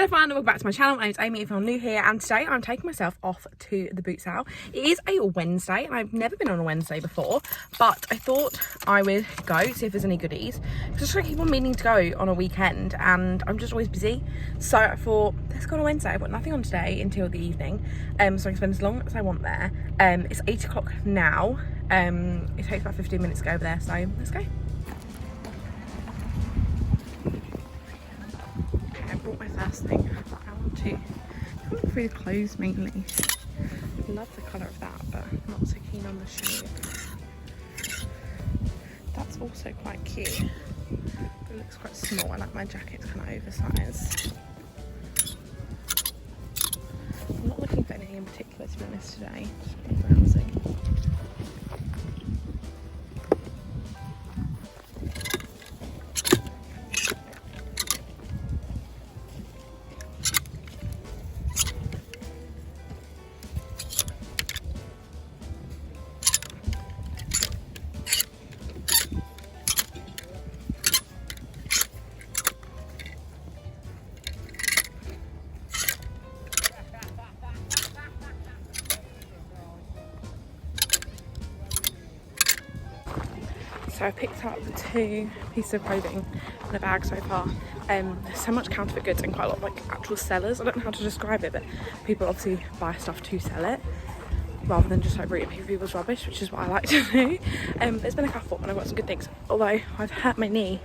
Hello everyone, welcome back to my channel. My name's Amy if you're new here, and today I'm taking myself off to the Bootsale. It is a Wednesday and I've never been on a Wednesday before, but I thought I would go see if there's any goodies because I keep on meaning to go on a weekend and I'm just always busy. So I thought, let's go on a Wednesday. I've got nothing on today until the evening, so I can spend as long as I want there. It's 8 o'clock now. It takes about 15 minutes to go over there, so let's go. First thing I want to look through the clothes mainly. I love the colour of that, but I'm not so keen on the shape. That's also quite cute. It looks quite small. I like my jacket's kind of oversized. I'm not looking for anything in particular to be honest today. Just browsing. So I picked up 2 pieces of clothing in a bag so far. There's so much counterfeit goods and quite a lot of like actual sellers. I don't know how to describe it, but people obviously buy stuff to sell it rather than just like reading people's rubbish, which is what I like to do. There's been a couple and I've got some good things. Although I've hurt my knee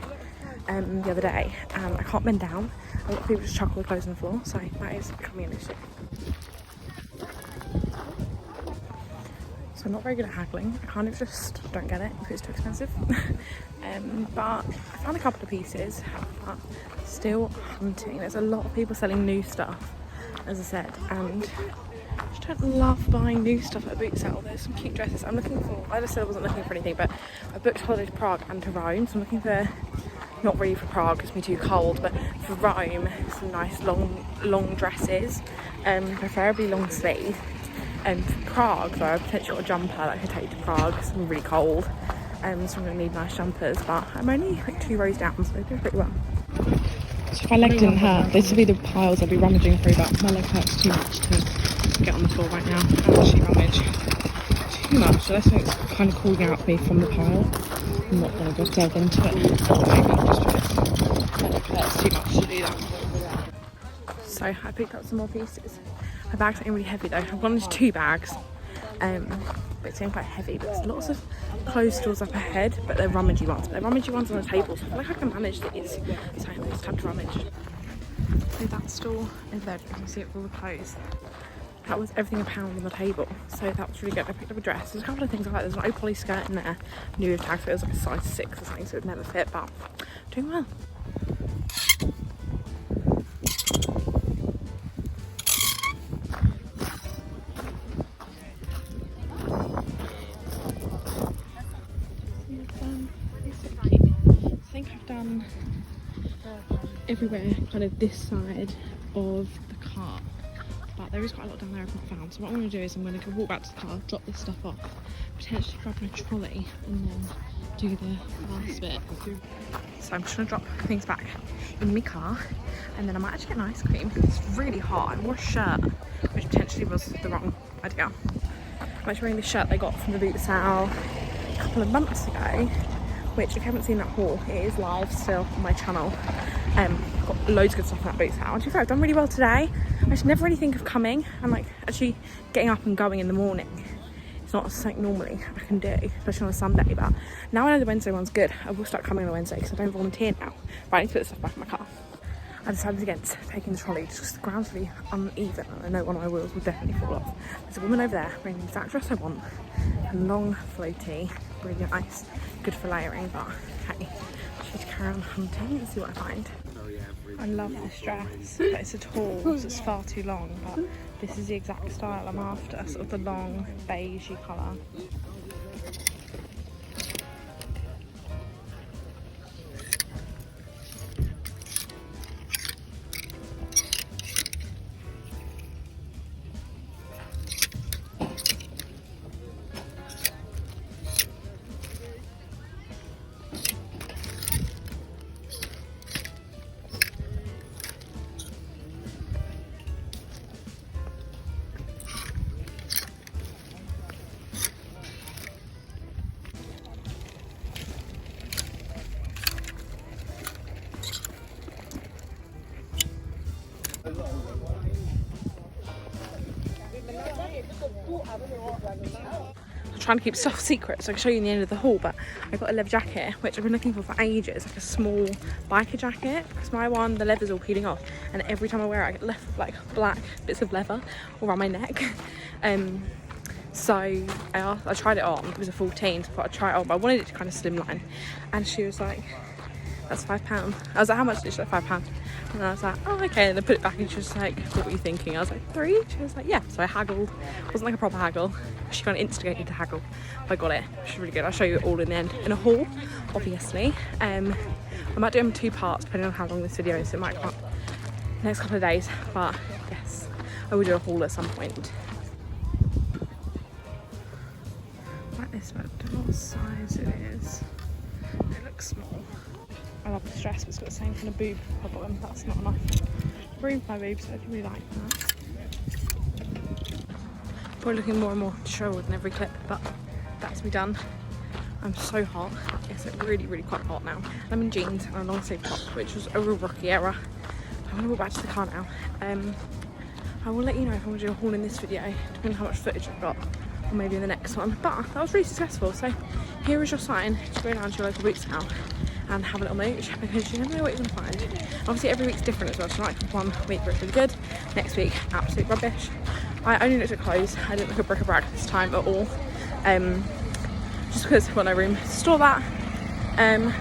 the other day and I can't bend down. A lot of people just chuck all the clothes on the floor, so that is becoming an issue. So I'm not very good at haggling. I kind of just don't get it if it's too expensive. But I found a couple of pieces, but still hunting. There's a lot of people selling new stuff, as I said, and I just don't love buying new stuff at Bootsale. There's some cute dresses. I'm looking for, I just said I wasn't looking for anything, but I booked holiday to Prague and to Rome, so I'm looking for, not really for Prague, it's me too cold, but for Rome, some nice long dresses, preferably long sleeve. And for Prague, though, I've potentially got a jumper that I could take to Prague because I'm really cold, so I'm going to need nice jumpers, but I'm only like 2 rows down, so they do pretty well. So if my leg didn't hurt, this would be the piles I'd be rummaging through, but my leg hurts too much to get on the floor right now and actually rummage too much. So I think it's kind of calling out me from the pile. I'm not going to just delve into it. Maybe just because my leg hurts too much to do that. So I picked up some more pieces. My bag's getting really heavy though. I've gone into 2 bags, but it's getting quite heavy. But there's lots of clothes stores up ahead, but they're rummagey ones. But they're rummagey ones on the table, so I feel like I can manage these. So it's time to rummage. So that store is there, you can see it with all the clothes. That was everything £1 on the table, so that was really good. I picked up a dress. There's a couple of things I like. There's an poly skirt in there, new with tags, but it was like a size 6 or something, so it would never fit, but doing well. Everywhere kind of this side of the car, but there is quite a lot down there I've not found. So what I'm going to do is I'm going to walk back to the car, drop this stuff off, potentially grab my trolley and then do the last bit. So I'm just going to drop things back in my car and then I might actually get an ice cream because it's really hot. I wore a shirt which potentially was the wrong idea. I'm actually wearing this shirt I got from the Bootsale a couple of months ago, which if you haven't seen that haul, it is live still on my channel. Got loads of good stuff from that Bootsale. And to be fair, I've done really well today. I just never really think of coming and like actually getting up and going in the morning. It's not something normally I can do, especially on a Sunday, but now I know the Wednesday one's good. I will start coming on a Wednesday because I don't volunteer now. But I need to put this stuff back in my car. I decided against taking the trolley just because the ground's really uneven and I know one of my wheels will definitely fall off. There's a woman over there wearing the exact dress I want. A long floaty, really nice, good for layering, but okay. Just carry on hunting and see what I find. I love this dress, but it's a tall, so it's far too long, but this is the exact style I'm after, sort of the long beigey colour. I'm trying to keep stuff secret so I can show you in the end of the haul, but I got a leather jacket which I've been looking for ages, like a small biker jacket, because my one, the leather's all peeling off, and every time I wear it I get left with like black bits of leather around my neck. So I tried it on. It was a 14, so I thought I'd try it on, but I wanted it to kind of slimline, and she was like, that's £5. I was like, how much is it? She's like, £5. And I was like, oh, okay. And I put it back and she was like, what were you thinking? I was like, 3? She was like, yeah. So I haggled. It wasn't like a proper haggle. She kind of instigated to haggle. I got it. She's really good. I'll show you it all in the end. In a haul, obviously. I might do them in 2 parts, depending on how long this video is. It might come up next couple of days. But yes, I will do a haul at some point. Like this, but I don't know what size it is. It looks small. I love this dress, but it's got the same kind of boob bottom. That's not enough room for my boobs, so I do really like that. Probably looking more and more disheveled in every clip, but that's me done. I'm so hot. It's really, really quite hot now. I'm in jeans and a long sleeve top, which was a real rookie error. I'm gonna walk back to the car now. I will let you know if I want to do a haul in this video, depending on how much footage I've got, or maybe in the next one. But that was really successful, so here is your sign to go down to your local Bootsale and have a little mooch, because you never know what you're going to find. Obviously every week's different as well, so like 1 week it's really good, next week absolute rubbish. I only looked at clothes, I didn't look at bric-a-brac this time at all, just because I've got no room to store that.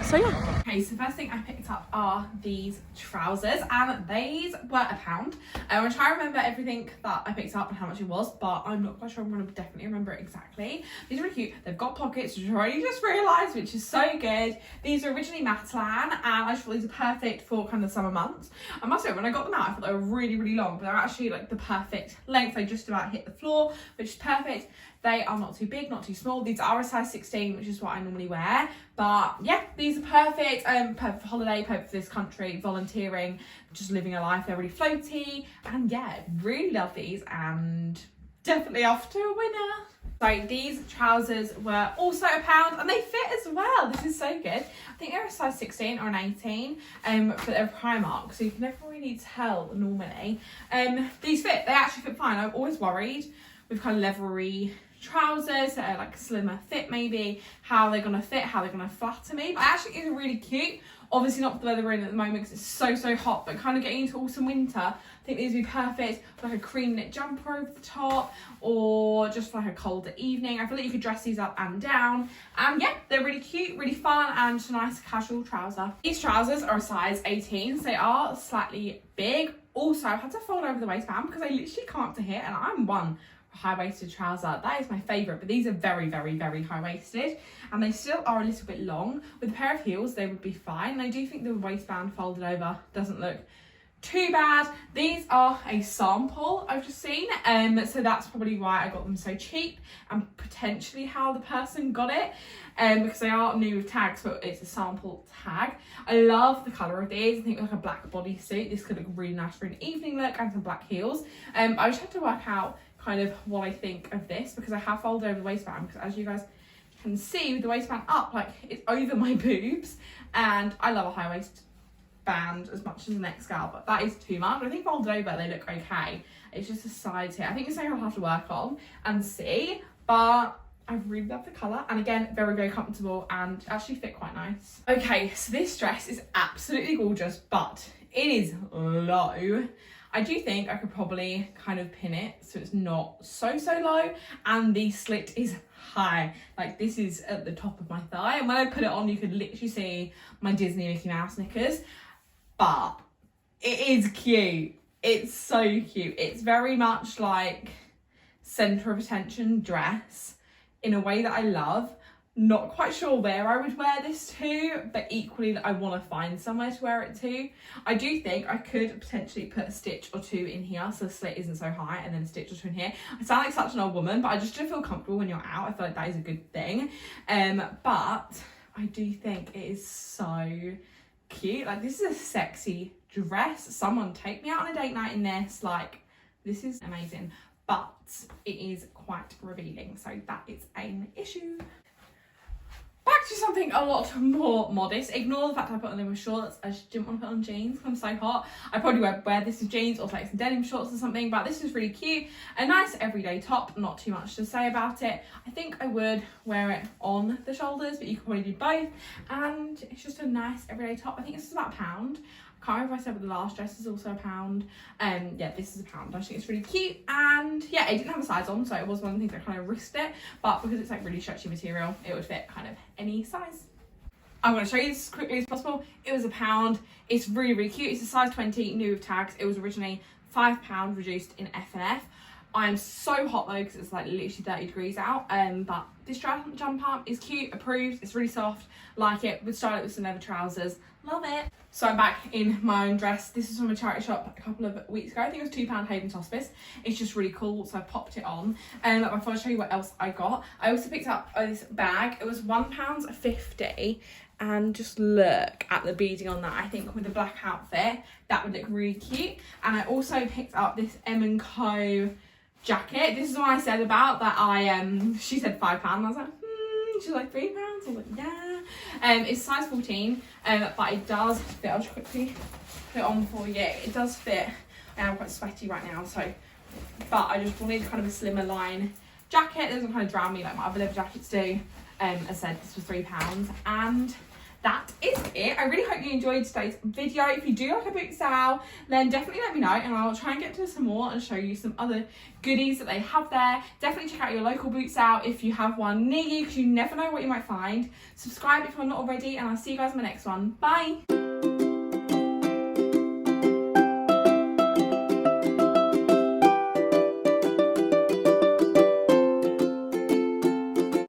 So yeah. Okay, so the first thing I picked up are these trousers, and these were £1. I'm going to try and remember everything that I picked up and how much it was, but I'm not quite sure I'm going to definitely remember it exactly. These are really cute. They've got pockets, which I already just realised, which is so good. These are originally Matalan, and I just thought these are perfect for kind of the summer months. I must say, when I got them out, I thought they were really, really long, but they're actually like the perfect length. They just about hit the floor, which is perfect. They are not too big, not too small. These are a size 16, which is what I normally wear. But yeah, these are perfect. Perfect for holiday, perfect for this country, volunteering, just living a life. They're really floaty. And yeah, really love these, and definitely off to a winner. So these trousers were also £1, and they fit as well. This is so good. I think they're a size 16 or an 18, but they're Primark, so you can never really tell normally. These fit, they actually fit fine. I'm always worried with kind of leathery trousers that are like a slimmer fit, maybe how they're gonna fit, how they're gonna flatter me. But actually it's really cute. Obviously not for the weather we're in at the moment because it's so hot, but kind of getting into autumn winter, I think these would be perfect for like a cream knit jumper over the top, or just for like a colder evening. I feel like you could dress these up and down, and yeah, they're really cute, really fun, and just a nice casual trouser. These trousers are a size 18, so they are slightly big. Also, I've had to fold over the waistband because I literally can't to here, and I'm one high-waisted trouser. That is my favourite, but these are very high-waisted, and they still are a little bit long. With a pair of heels they would be fine, and I do think the waistband folded over doesn't look too bad. These are a sample I've just seen, so that's probably why I got them so cheap, and potentially how the person got it, because they are new with tags, but it's a sample tag. I love the colour of these. I think like a black bodysuit, this could look really nice for an evening look, and some black heels. I just have to work out kind of what I think of this, because I have folded over the waistband, because as you guys can see with the waistband up, like it's over my boobs, and I love a high waist band as much as the next girl, but that is too much. I think folded over they look okay. It's just the sides here. I think it's something I'll have to work on and see, but I really love the colour, and again, very comfortable, and actually fit quite nice. Okay, so this dress is absolutely gorgeous, but it is low. I do think I could probably kind of pin it so it's not so low, and the slit is high. Like this is at the top of my thigh, and when I put it on you could literally see my Disney Mickey Mouse knickers, but it is cute. It's so cute. It's very much like centre of attention dress in a way that I love. Not quite sure where I would wear this to, but equally I want to find somewhere to wear it to. I do think I could potentially put a stitch or two in here so the slit isn't so high, and then a stitch or two in here. I sound like such an old woman, but I just don't feel comfortable when you're out. I feel like that is a good thing. But I do think it is so cute. Like this is a sexy dress. Someone take me out on a date night in this. Like this is amazing, but it is quite revealing, so that is an issue. Back to something a lot more modest. Ignore the fact I put on them with shorts. I just didn't want to put on jeans because I'm so hot. I probably would wear this with jeans or like some denim shorts or something, but this is really cute. A nice everyday top, not too much to say about it. I think I would wear it on the shoulders, but you could probably do both. And it's just a nice everyday top. I think this is about £1. I can't remember if I said, but the last dress is also £1. Yeah, this is £1. I think it's really cute, and yeah, it didn't have a size on, so it was one of the things that kind of risked it, but because it's like really stretchy material, it would fit kind of any size. I'm going to show you this as quickly as possible. It was £1. It's really, really cute. It's a size 20, new with tags. It was originally £5, reduced in F&F. I'm so hot though because it's like literally 30 degrees out, but this jumper is cute, approved, it's really soft, like it, would style it with some leather trousers, love it. So I'm back in my own dress. This is from a charity shop a couple of weeks ago. I think it was £2 Haven's Hospice. It's just really cool, so I popped it on. And before I show you what else I got, I also picked up this bag. It was £1.50. And just look at the beading on that. I think with the black outfit, that would look really cute. And I also picked up this Emmanco Jacket. This is what I said about that. She said £5. I was like, she's like £3. I was like, yeah. It's size 14, but it does fit. I'll just quickly put it on for you. It does fit. I am quite sweaty right now, so. But I just wanted kind of a slimmer line jacket. It doesn't kind of drown me like my other leather jackets do. As I said, this was £3, and that is it. I really hope you enjoyed today's video. If you do like a Bootsale, then definitely let me know, and I'll try and get to some more and show you some other goodies that they have there. Definitely check out your local Bootsale if you have one near you, because you never know what you might find. Subscribe if you're not already, and I'll see you guys in my next one. Bye.